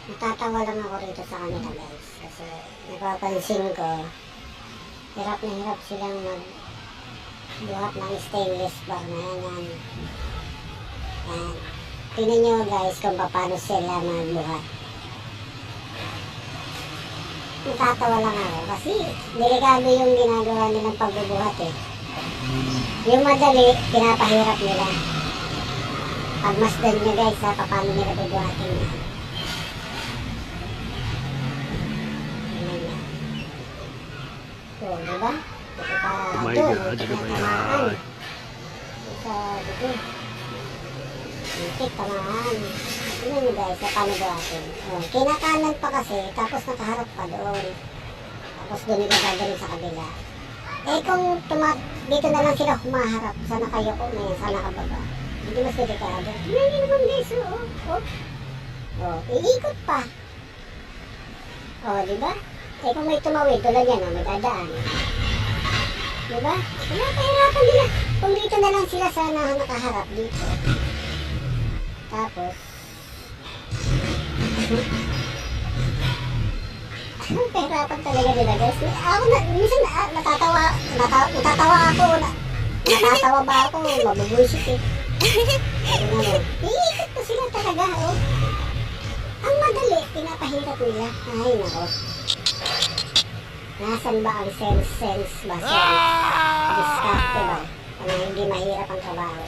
Natatawa lang ako rito sa kanila guys. Kasi napapansin ko, hirap na hirap silang magbuhat ng stainless bar na yan. Yan. Tingnan nyo guys kung paano sila magbuhat. Natatawa lang ako kasi delikado yung ginagawa nilang pagbubuhat eh. Yung madali, pinapahirap nila. Pagmasdan nyo guys ha, paano nila bubuhatin yan. So, diba? Oh my God, ano ba yan? Sabi ko, itik, tamaan. Tingnan nyo guys, paano buhatin. Kinakanan pa kasi, tapos nakaharap pa doon. Tapos doon nila gagawin sa kabila. Eh kung dito na lang sila humaharap, sana kayo ko na sana kababa. Hindi mas delikado. Tingnan nyo naman guys, iikot pa. Diba? Eh kung may tumawid, tulad yan, may dadaan. Diba? Pinapahirapan nila. Kung dito na lang sila sana nakaharap dito. Tapos, pahirapan talaga nila guys. Ako minsan natatawa ba ako, mabubuisit eh. Iikot pa sila talaga, Ang madali, pinapahirap nila. Ay, nako. Nasaan ba ang sense ba? Diskarte ba? Para hindi mahirap ang trabaho.